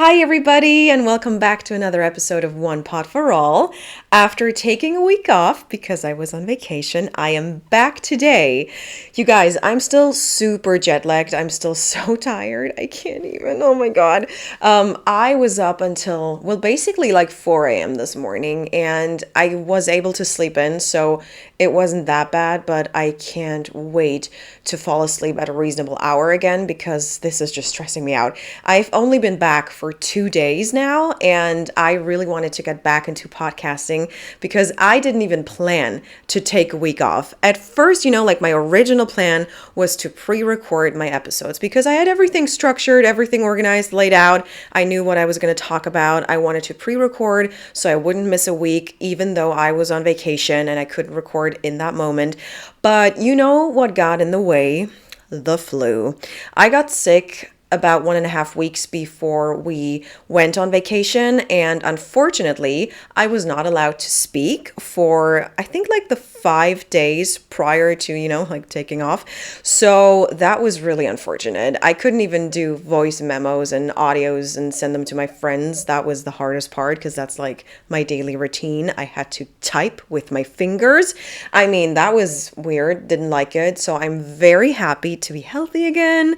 Hi, everybody, and welcome back to another episode of One Pot for All. After taking a week off because I was on vacation, I am back today. You guys, I'm still super jet lagged. I'm still so tired. I can't even. Oh my God. I was up until, well, basically like 4 a.m. this morning, and I was able to sleep in, so it wasn't that bad, but I can't wait to fall asleep at a reasonable hour again because this is just stressing me out. I've only been back for 2 days now, and I really wanted to get back into podcasting because I didn't even plan to take a week off. At first, like my original plan was to pre-record my episodes because I had everything structured, everything organized, laid out. I knew what I was going to talk about. I wanted to pre-record so I wouldn't miss a week, even though I was on vacation and I couldn't record in that moment. But you know what got in the way? The flu. I got sick about 1.5 weeks before we went on vacation, and unfortunately I was not allowed to speak for I think like the 5 days prior to like taking off. So that was really unfortunate. I couldn't even do voice memos and audios and send them to my friends. That was the hardest part because that's like my daily routine. I had to type with my fingers. I mean, that was weird, didn't like it. So I'm very happy to be healthy again.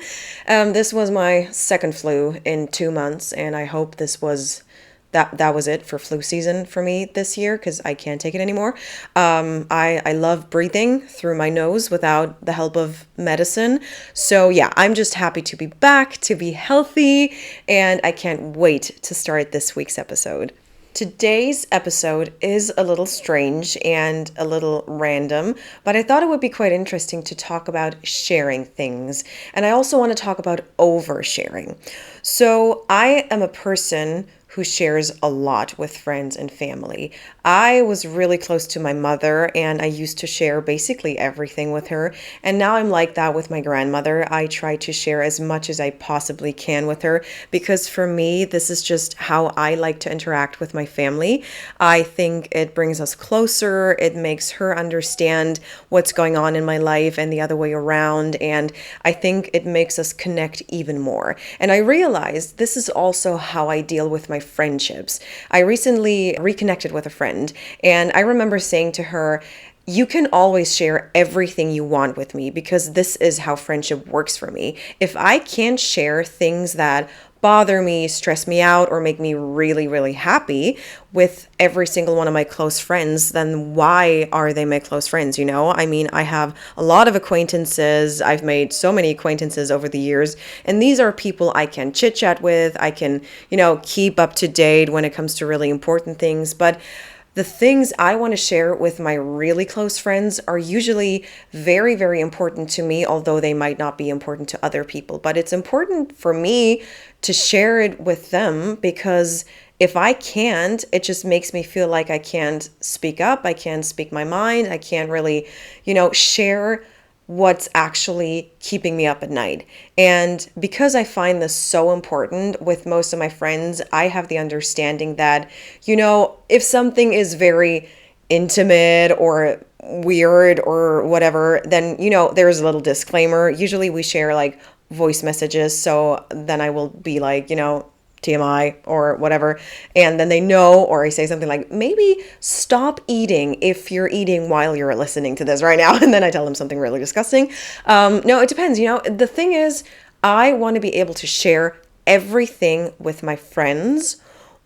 This was my second flu in 2 months, and I hope that was it for flu season for me this year because I can't take it anymore. I love breathing through my nose without the help of medicine. So yeah, I'm just happy to be back, to be healthy, and I can't wait to start this week's episode. Today's episode is a little strange and a little random, but I thought it would be quite interesting to talk about sharing things. And I also want to talk about oversharing. So I am a person who shares a lot with friends and family. I was really close to my mother, and I used to share basically everything with her. And now I'm like that with my grandmother. I try to share as much as I possibly can with her because for me, this is just how I like to interact with my family. I think it brings us closer. It makes her understand what's going on in my life and the other way around. And I think it makes us connect even more. And I realized this is also how I deal with my friendships. I recently reconnected with a friend, and I remember saying to her, you can always share everything you want with me because this is how friendship works for me. If I can't share things that bother me, stress me out, or make me really, really happy with every single one of my close friends, then why are they my close friends? I mean, I have a lot of acquaintances. I've made so many acquaintances over the years, and these are people I can chit chat with. I can, keep up to date when it comes to really important things. But the things I want to share with my really close friends are usually very, very important to me, although they might not be important to other people. But it's important for me to share it with them because if I can't, it just makes me feel like I can't speak up. I can't speak my mind. I can't really, share what's actually keeping me up at night. And because I find this so important with most of my friends, I have the understanding that, if something is very intimate or weird or whatever, then, there's a little disclaimer. Usually we share like voice messages. So then I will be like, TMI or whatever. And then they know, or I say something like, maybe stop eating if you're eating while you're listening to this right now. And then I tell them something really disgusting. No, it depends. The thing is, I want to be able to share everything with my friends.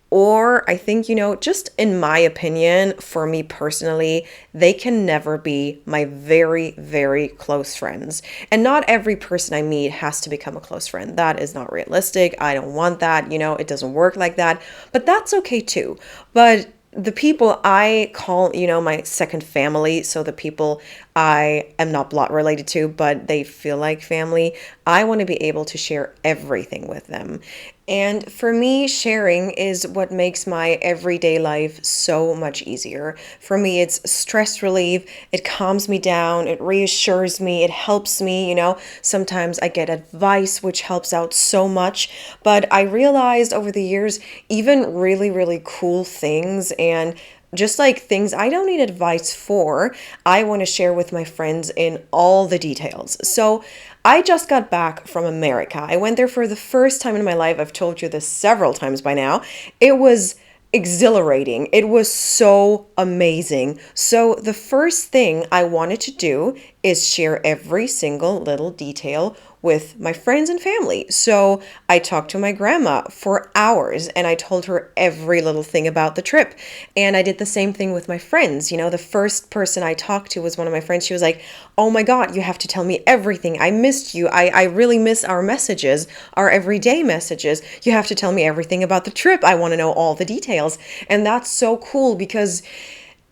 Or I think, just in my opinion, for me personally, they can never be my very, very close friends. And not every person I meet has to become a close friend. That is not realistic. I don't want that. It doesn't work like that. But that's okay too. But the people I call, my second family, so the people I am not blood related to, but they feel like family, I want to be able to share everything with them. And for me, sharing is what makes my everyday life so much easier. For me, it's stress relief. It calms me down. It reassures me. It helps me, Sometimes I get advice, which helps out so much. But I realized over the years, even really, really cool things and just like things I don't need advice for, I want to share with my friends in all the details. So I just got back from America. I went there for the first time in my life. I've told you this several times by now. It was exhilarating. It was so amazing. So the first thing I wanted to do is share every single little detail with my friends and family. So I talked to my grandma for hours and I told her every little thing about the trip. And I did the same thing with my friends. You know, the first person I talked to was one of my friends. She was like, "Oh my God, you have to tell me everything. I missed you. I really miss our messages, our everyday messages. You have to tell me everything about the trip. I want to know all the details." And that's so cool because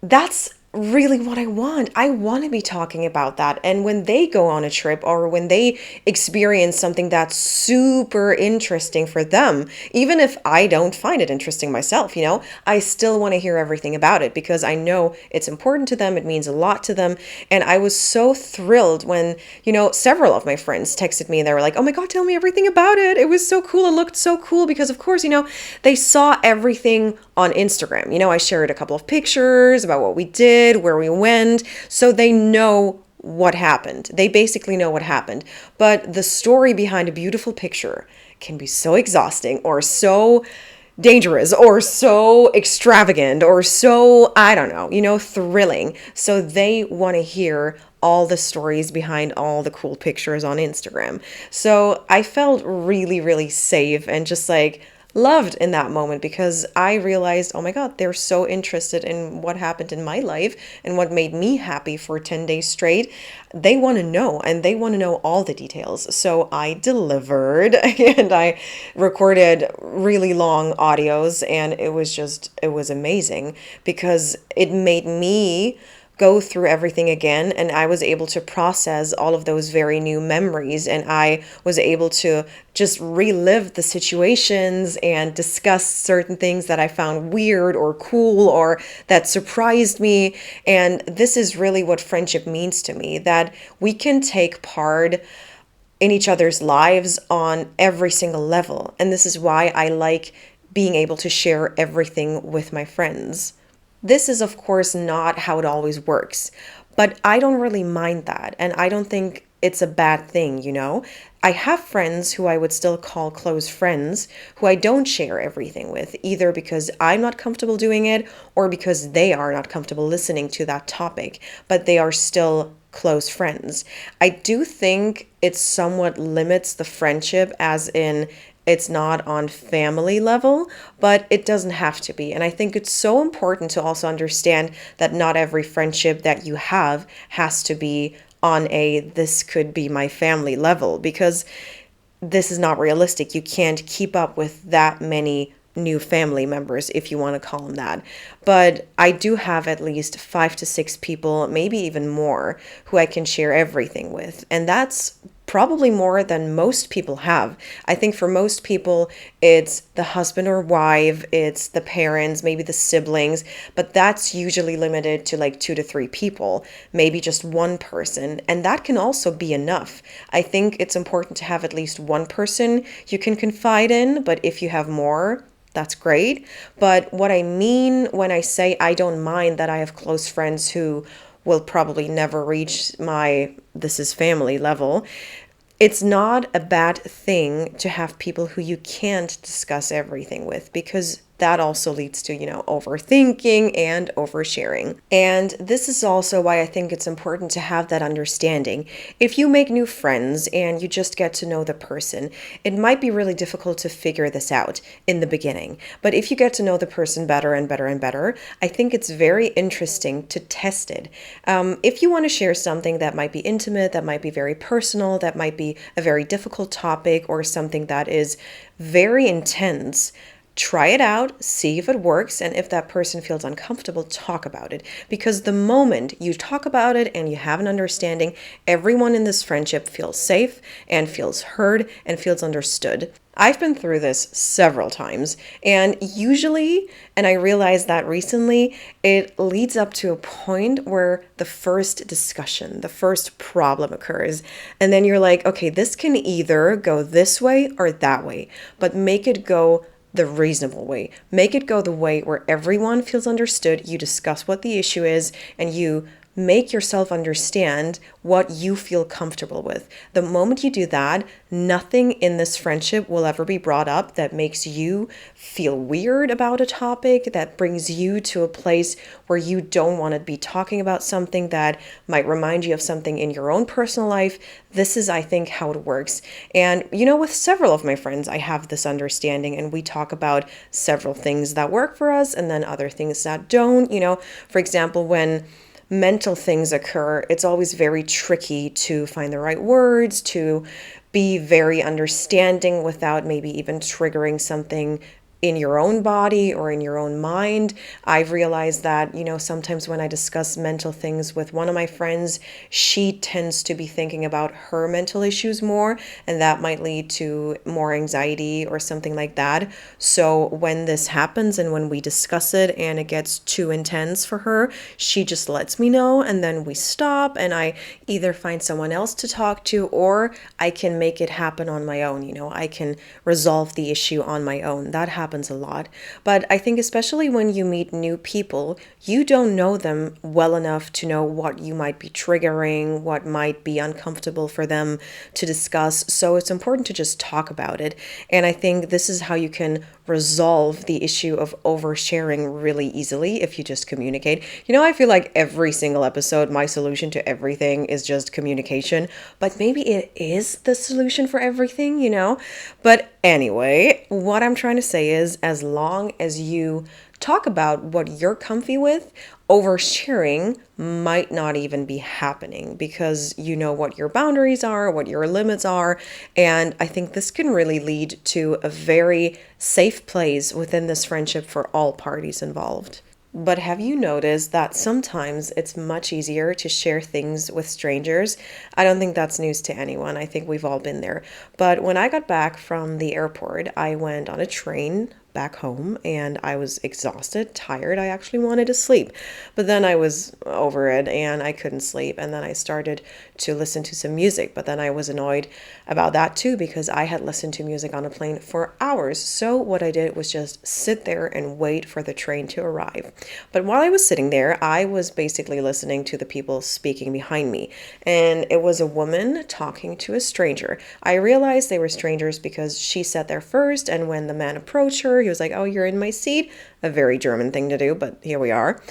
that's really what I want. I want to be talking about that. And when they go on a trip or when they experience something that's super interesting for them, even if I don't find it interesting myself, I still want to hear everything about it because I know it's important to them. It means a lot to them. And I was so thrilled when, several of my friends texted me and they were like, "Oh my God, tell me everything about it. It was so cool. It looked so cool." Because of course, they saw everything on Instagram. I shared a couple of pictures about what we did, where we went, so they know what happened. They basically know what happened. But the story behind a beautiful picture can be so exhausting or so dangerous or so extravagant or so, I don't know, thrilling. So they want to hear all the stories behind all the cool pictures on Instagram. So I felt really, really safe and just like loved in that moment because I realized, oh my God, they're so interested in what happened in my life and what made me happy for 10 days straight. They want to know and they want to know all the details. So I delivered and I recorded really long audios and it was amazing because it made me go through everything again and I was able to process all of those very new memories and I was able to just relive the situations and discuss certain things that I found weird or cool or that surprised me. And this is really what friendship means to me, that we can take part in each other's lives on every single level. And this is why I like being able to share everything with my friends. This is, of course, not how it always works, but I don't really mind that. And I don't think it's a bad thing. I have friends who I would still call close friends who I don't share everything with, either because I'm not comfortable doing it or because they are not comfortable listening to that topic, but they are still close friends. I do think it somewhat limits the friendship, as in it's not on family level, but it doesn't have to be. And I think it's so important to also understand that not every friendship that you have has to be on this could be my family level, because this is not realistic. You can't keep up with that many new family members, if you want to call them that. But I do have at least 5 to 6 people, maybe even more, who I can share everything with. And that's probably more than most people have. I think for most people, it's the husband or wife, it's the parents, maybe the siblings, but that's usually limited to like 2 to 3 people, maybe just one person. And that can also be enough. I think it's important to have at least one person you can confide in, but if you have more, that's great. But what I mean when I say I don't mind that I have close friends who will probably never reach my "this is family" level, it's not a bad thing to have people who you can't discuss everything with, because that also leads to, overthinking and oversharing. And this is also why I think it's important to have that understanding. If you make new friends and you just get to know the person, it might be really difficult to figure this out in the beginning. But if you get to know the person better and better and better, I think it's very interesting to test it. If you want to share something that might be intimate, that might be very personal, that might be a very difficult topic, or something that is very intense, try it out, see if it works, and if that person feels uncomfortable, talk about it. Because the moment you talk about it and you have an understanding, everyone in this friendship feels safe and feels heard and feels understood. I've been through this several times, and usually, and I realized that recently, it leads up to a point where the first discussion, the first problem occurs, and then you're like, okay, this can either go this way or that way, but make it go the reasonable way. Make it go the way where everyone feels understood. You discuss what the issue is and you make yourself understand what you feel comfortable with. The moment you do that, nothing in this friendship will ever be brought up that makes you feel weird about a topic, that brings you to a place where you don't want to be talking about something that might remind you of something in your own personal life. This is, I think, how it works. And, with several of my friends, I have this understanding, and we talk about several things that work for us and then other things that don't. For example, when mental things occur, it's always very tricky to find the right words, to be very understanding without maybe even triggering something in your own body or in your own mind. I've realized that, sometimes when I discuss mental things with one of my friends, she tends to be thinking about her mental issues more, and that might lead to more anxiety or something like that. So when this happens and when we discuss it and it gets too intense for her, she just lets me know, and then we stop and I either find someone else to talk to or I can make it happen on my own. I can resolve the issue on my own. That happens a lot. But I think especially when you meet new people, you don't know them well enough to know what you might be triggering, what might be uncomfortable for them to discuss. So it's important to just talk about it. And I think this is how you can resolve the issue of oversharing really easily if you just communicate. I feel like every single episode, my solution to everything is just communication, but maybe it is the solution for everything, But anyway, what I'm trying to say is as long as you talk about what you're comfy with, oversharing might not even be happening because you know what your boundaries are, what your limits are. And I think this can really lead to a very safe place within this friendship for all parties involved. But have you noticed that sometimes it's much easier to share things with strangers? I don't think that's news to anyone. I think we've all been there. But when I got back from the airport, I went on a train back home and I was exhausted, tired. I actually wanted to sleep. But then I was over it and I couldn't sleep. And then I started to listen to some music. But then I was annoyed about that too because I had listened to music on a plane for hours. So what I did was just sit there and wait for the train to arrive. But while I was sitting there, I was basically listening to the people speaking behind me. And it was a woman talking to a stranger. I realized they were strangers because she sat there first. And when the man approached her, he was like, "Oh, you're in my seat." A very German thing to do, but here we are.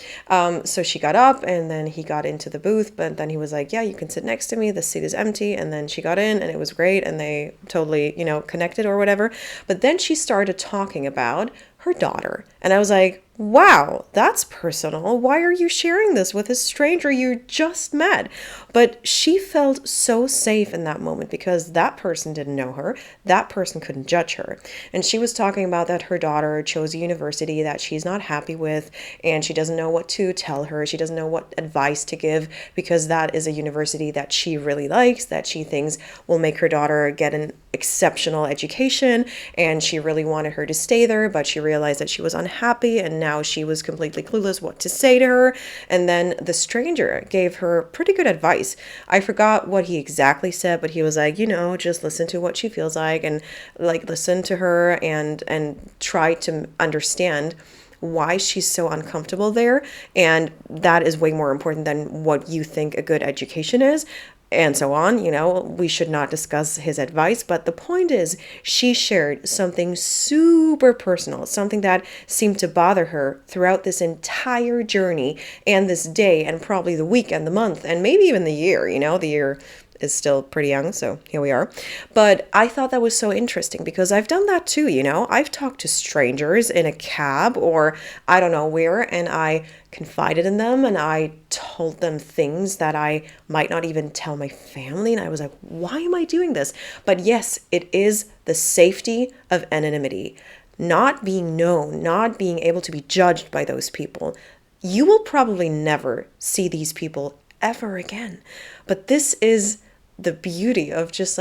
So she got up and then he got into the booth, but then he was like, "Yeah, you can sit next to me. The seat is empty." And then she got in and it was great. And they totally, connected or whatever. But then she started talking about her daughter. And I was like, wow, that's personal. Why are you sharing this with a stranger you just met? But she felt so safe in that moment because that person didn't know her. That person couldn't judge her. And she was talking about that her daughter chose a university that she's not happy with and she doesn't know what to tell her. She doesn't know what advice to give because that is a university that she really likes, that she thinks will make her daughter get an exceptional education, and she really wanted her to stay there, but she realized that she was unhappy and now she was completely clueless what to say to her. And then the stranger gave her pretty good advice. I forgot what he exactly said, but he was like, just listen to what she feels like and listen to her and try to understand why she's so uncomfortable there. And that is way more important than what you think a good education is. And so on, we should not discuss his advice. But the point is, she shared something super personal, something that seemed to bother her throughout this entire journey and this day and probably the week and the month and maybe even the year. The year is still pretty young, so here we are. But I thought that was so interesting because I've done that too, I've talked to strangers in a cab or I don't know where, and I confided in them and I told them things that I might not even tell my family. And I was like, why am I doing this? But yes, it is the safety of anonymity, not being known, not being able to be judged by those people. You will probably never see these people ever again. But this is the beauty of just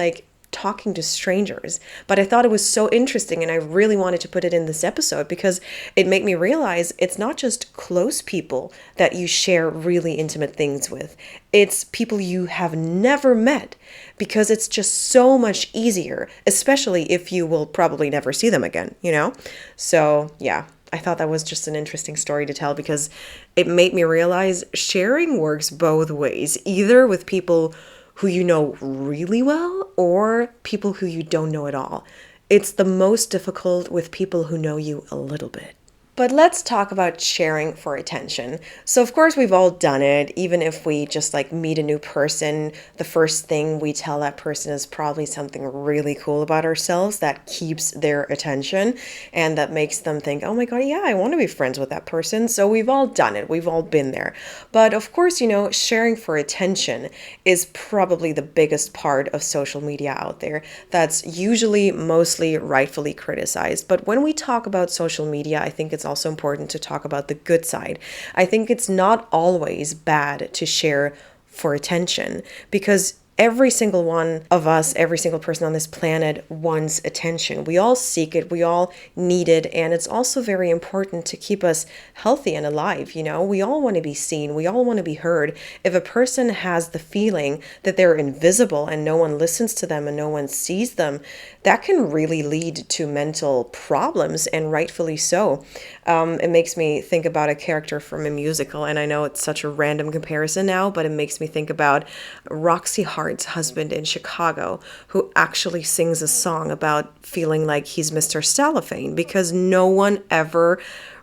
talking to strangers. But I thought it was so interesting and I really wanted to put it in this episode because it made me realize it's not just close people that you share really intimate things with. It's people you have never met because it's just so much easier, especially if you will probably never see them again, you know? So yeah, I thought that was just an interesting story to tell because it made me realize sharing works both ways, either with people who you know really well or people who you don't know at all. It's the most difficult with people who know you a little bit. But let's talk about sharing for attention. So of course we've all done it, even if we just like meet a new person, the first thing we tell that person is probably something really cool about ourselves that keeps their attention and that makes them think, oh my God, yeah, I want to be friends with that person. So we've all done it. We've all been there. But of course, sharing for attention is probably the biggest part of social media out there. That's usually mostly rightfully criticized. But when we talk about social media, I think it's also important to talk about the good side. I think it's not always bad to share for attention because every single one of us, every single person on this planet wants attention. We all seek it, we all need it, and it's also very important to keep us healthy and alive, We all want to be seen, we all want to be heard. If a person has the feeling that they're invisible and no one listens to them and no one sees them, that can really lead to mental problems, and rightfully so. It makes me think about a character from a musical, and I know it's such a random comparison now, but it makes me think about Roxy Hart's husband in Chicago, who actually sings a song about feeling like he's Mr. Cellophane because no one ever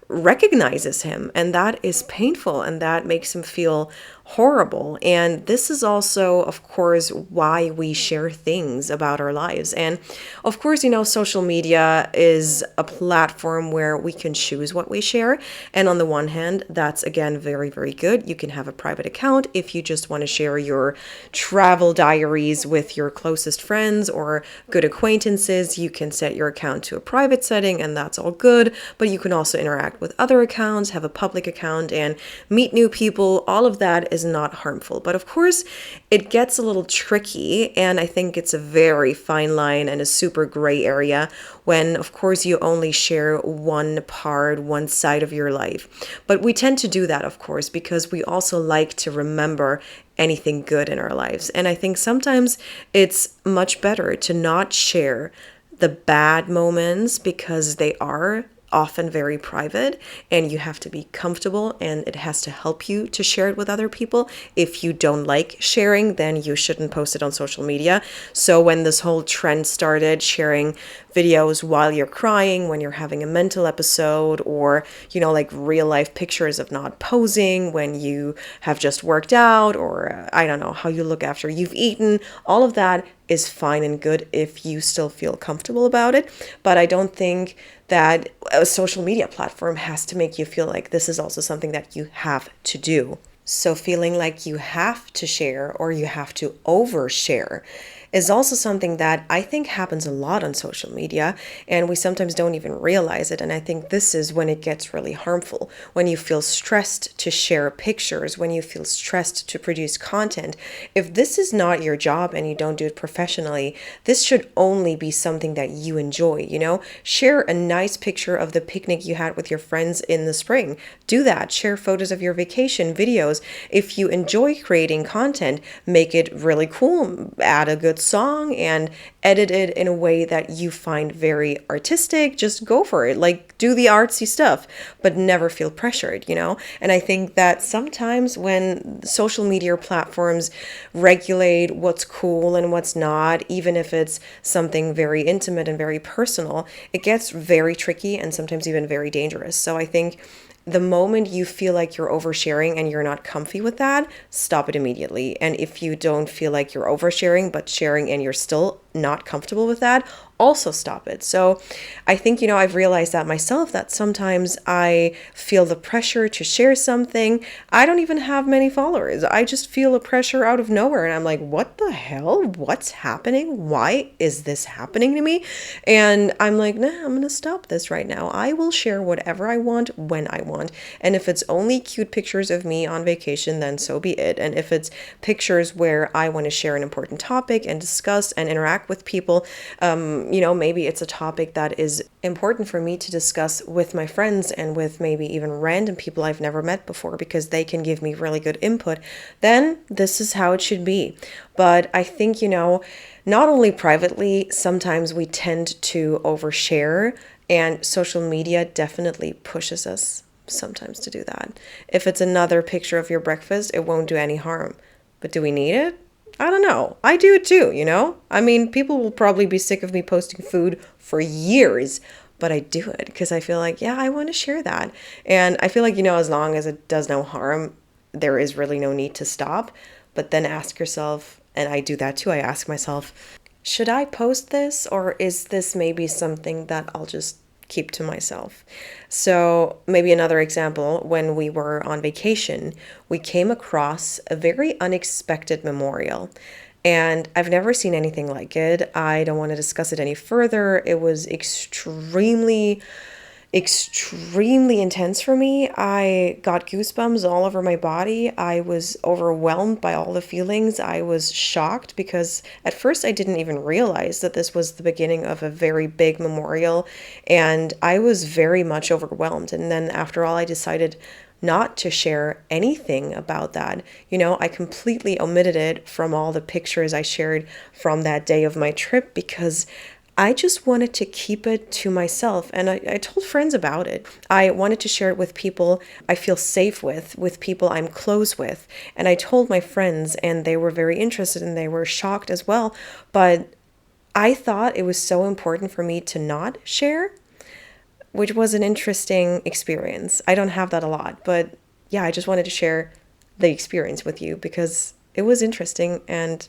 recognizes him, and that is painful, and that makes him feel horrible. And this is also, of course, why we share things about our lives. And of course, social media is a platform where we can choose what we share. And on the one hand, that's again very, very good. You can have a private account if you just want to share your travel diaries with your closest friends or good acquaintances. You can set your account to a private setting, and that's all good. But you can also interact with other accounts, have a public account, and meet new people. All of that is not harmful. But of course, it gets a little tricky, and I think it's a very fine line and a super gray area when, of course, you only share one part, one side of your life. But we tend to do that, of course, because we also like to remember anything good in our lives. And I think sometimes it's much better to not share the bad moments because they are often very private and you have to be comfortable, and it has to help you to share it with other people. If you don't like sharing, then you shouldn't post it on social media. So when this whole trend started, sharing videos while you're crying, when you're having a mental episode, or like real life pictures of not posing when you have just worked out, or I don't know, how you look after you've eaten, all of that is fine and good if you still feel comfortable about it. But I don't think that a social media platform has to make you feel like this is also something that you have to do. So feeling like you have to share or you have to overshare is also something that I think happens a lot on social media, and we sometimes don't even realize it. And I think this is when it gets really harmful, when you feel stressed to share pictures, when you feel stressed to produce content. If this is not your job and you don't do it professionally, this should only be something that you enjoy, Share a nice picture of the picnic you had with your friends in the spring. Do that. Share photos of your vacation, videos. If you enjoy creating content, make it really cool. Add a good song and edit it in a way that you find very artistic. Just go for it. Like, do the artsy stuff, but never feel pressured, And I think that sometimes when social media platforms regulate what's cool and what's not, even if it's something very intimate and very personal, it gets very tricky and sometimes even very dangerous. So I think the moment you feel like you're oversharing and you're not comfy with that, stop it immediately. And if you don't feel like you're oversharing but sharing and you're still not comfortable with that, also stop it. So I think, I've realized that myself, that sometimes I feel the pressure to share something. I don't even have many followers. I just feel a pressure out of nowhere. And I'm like, what the hell? What's happening? Why is this happening to me? And I'm like, nah, I'm going to stop this right now. I will share whatever I want when I want. And if it's only cute pictures of me on vacation, then so be it. And if it's pictures where I want to share an important topic and discuss and interact back with people. Maybe it's a topic that is important for me to discuss with my friends and with maybe even random people I've never met before, because they can give me really good input. Then this is how it should be. But I think, not only privately, sometimes we tend to overshare, and social media definitely pushes us sometimes to do that. If it's another picture of your breakfast, it won't do any harm. But do we need it? I don't know. I do it too, I mean, people will probably be sick of me posting food for years, but I do it because I feel like, yeah, I want to share that. And I feel like, as long as it does no harm, there is really no need to stop. But then ask yourself, and I do that too, I ask myself, should I post this, or is this maybe something that I'll just keep to myself? So maybe another example, when we were on vacation, we came across a very unexpected memorial. And I've never seen anything like it. I don't want to discuss it any further. It was extremely intense for me. I got goosebumps all over my body. I was overwhelmed by all the feelings. I was shocked because at first I didn't even realize that this was the beginning of a very big memorial, and I was very much overwhelmed. And then after all, I decided not to share anything about that. I completely omitted it from all the pictures I shared from that day of my trip because I just wanted to keep it to myself, and I told friends about it. I wanted to share it with people I feel safe with people I'm close with. And I told my friends, and they were very interested and they were shocked as well. But I thought it was so important for me to not share, which was an interesting experience. I don't have that a lot, but yeah, I just wanted to share the experience with you because it was interesting and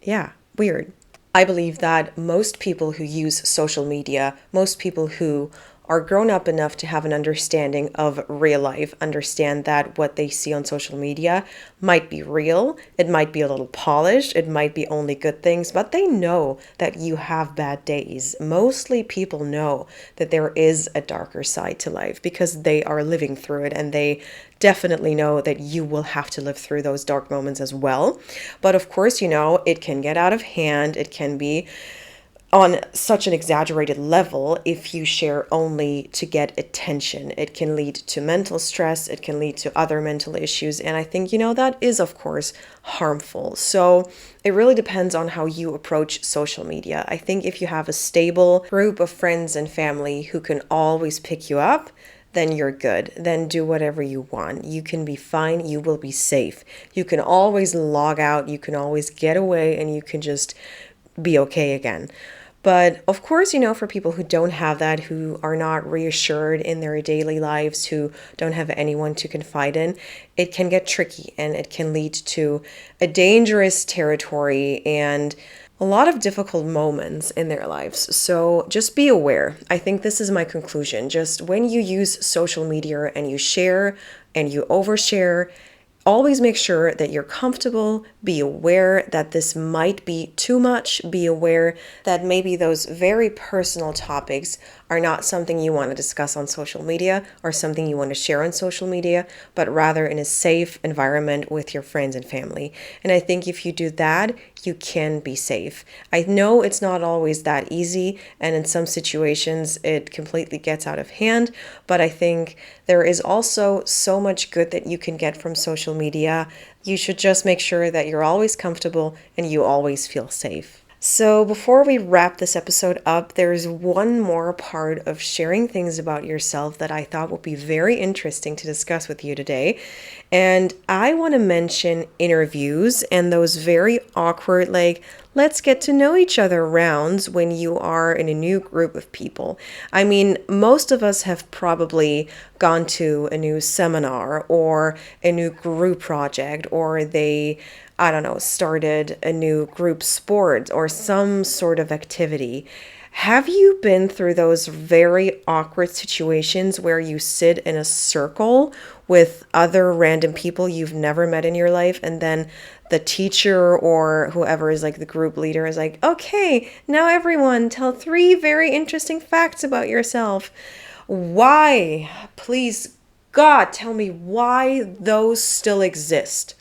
yeah, weird. I believe that most people who use social media, most people who are grown up enough to have an understanding of real life, understand that what they see on social media might be real, it might be a little polished, it might be only good things, but they know that you have bad days. Mostly people know that there is a darker side to life because they are living through it, and they definitely know that you will have to live through those dark moments as well. But of course, it can get out of hand. It can be on such an exaggerated level if you share only to get attention. It can lead to mental stress, it can lead to other mental issues, and I think, that is, of course, harmful. So it really depends on how you approach social media. I think if you have a stable group of friends and family who can always pick you up, then you're good. Then do whatever you want. You can be fine, you will be safe. You can always log out, you can always get away, and you can just be okay again. But of course, for people who don't have that, who are not reassured in their daily lives, who don't have anyone to confide in, it can get tricky and it can lead to a dangerous territory and a lot of difficult moments in their lives. So just be aware. I think this is my conclusion. Just when you use social media and you share and you overshare, always make sure that you're comfortable. Be aware that this might be too much. Be aware that maybe those very personal topics are not something you want to discuss on social media or something you want to share on social media, but rather in a safe environment with your friends and family. And I think if you do that, you can be safe. I know it's not always that easy, and in some situations it completely gets out of hand, but I think there is also so much good that you can get from social media. You should just make sure that you're always comfortable and you always feel safe. So before we wrap this episode up, there's one more part of sharing things about yourself that I thought would be very interesting to discuss with you today. And I want to mention interviews and those very awkward, let's get to know each other rounds when you are in a new group of people. I mean, most of us have probably gone to a new seminar or a new group project, or started a new group sport or some sort of activity. Have you been through those very awkward situations where you sit in a circle with other random people you've never met in your life, and then the teacher or whoever is the group leader is like, okay, now everyone tell 3 very interesting facts about yourself. Why? Please, God, tell me why those still exist.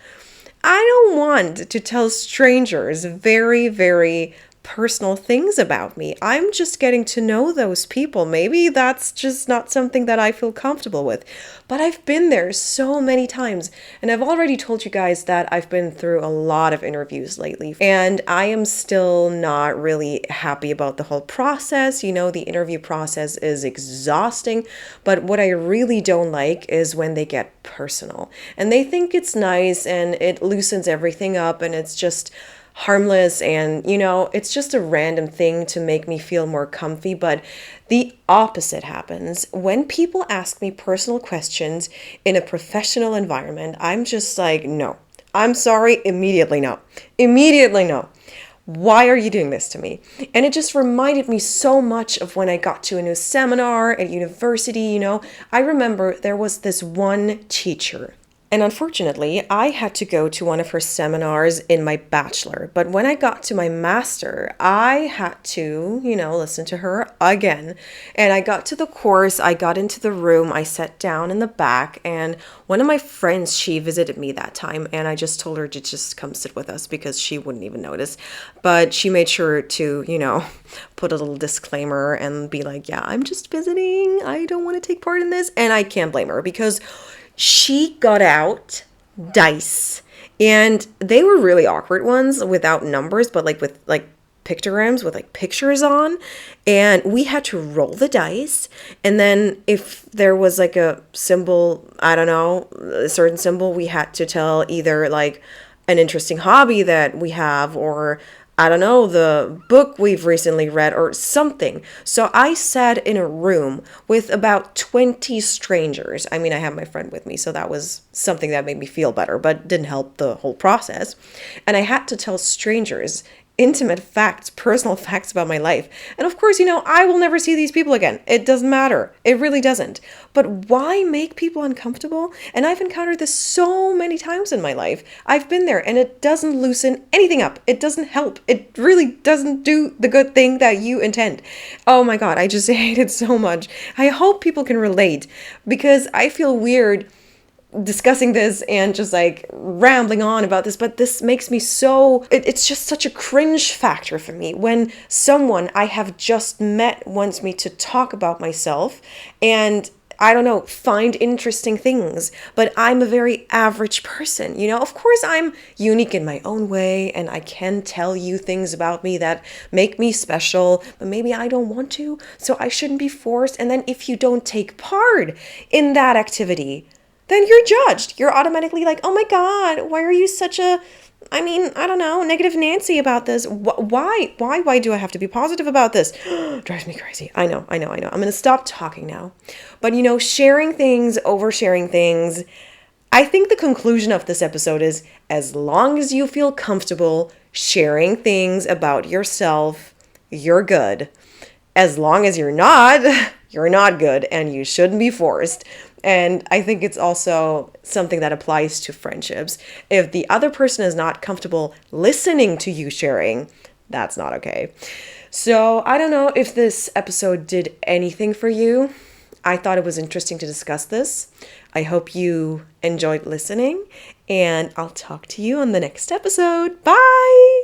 I don't want to tell strangers very, very personal things about me. I'm just getting to know those people. Maybe that's just not something that I feel comfortable with. But I've been there so many times. And I've already told you guys that I've been through a lot of interviews lately. And I am still not really happy about the whole process. You know, the interview process is exhausting. But what I really don't like is when they get personal. And they think it's nice and it loosens everything up and it's just harmless and, you know, it's just a random thing to make me feel more comfy. But the opposite happens. When people ask me personal questions in a professional environment, I'm just like, no. I'm sorry, immediately no. Immediately no. Why are you doing this to me? And it just reminded me so much of when I got to a new seminar at university, you know. I remember there was this one teacher. And unfortunately, I had to go to one of her seminars in my bachelor. But when I got to my master, I had to, you know, listen to her again. And I got to the course, I got into the room, I sat down in the back, and one of my friends, she visited me that time, and I just told her to just come sit with us because she wouldn't even notice. But she made sure to, you know, put a little disclaimer and be like, yeah, I'm just visiting. I don't want to take part in this. And I can't blame her because she got out dice, and they were really awkward ones without numbers, but like with like pictograms with like pictures on, and we had to roll the dice, and then if there was like a symbol, I don't know, a certain symbol, we had to tell either like an interesting hobby that we have, or I don't know, the book we've recently read or something. So I sat in a room with about 20 strangers. I mean, I had my friend with me, so that was something that made me feel better, but didn't help the whole process. And I had to tell strangers intimate facts, personal facts about my life. And of course, you know, I will never see these people again. It doesn't matter. It really doesn't. But why make people uncomfortable? And I've encountered this so many times in my life. I've been there and it doesn't loosen anything up. It doesn't help. It really doesn't do the good thing that you intend. Oh my God, I just hate it so much. I hope people can relate because I feel weird discussing this and just like rambling on about this, but this makes me so, it's just such a cringe factor for me when someone I have just met wants me to talk about myself and I don't know, find interesting things, but I'm a very average person, you know. Of course, I'm unique in my own way and I can tell you things about me that make me special, but maybe I don't want to, so I shouldn't be forced. And then if you don't take part in that activity, then you're judged. You're automatically like, oh my God, why are you such a, I mean, I don't know, negative Nancy about this? Why do I have to be positive about this? Drives me crazy. I know. I'm going to stop talking now. But, you know, sharing things, oversharing things. I think the conclusion of this episode is as long as you feel comfortable sharing things about yourself, you're good. As long as you're not good and you shouldn't be forced. And I think it's also something that applies to friendships. If the other person is not comfortable listening to you sharing, that's not okay. So I don't know if this episode did anything for you. I thought it was interesting to discuss this. I hope you enjoyed listening, and I'll talk to you on the next episode. Bye!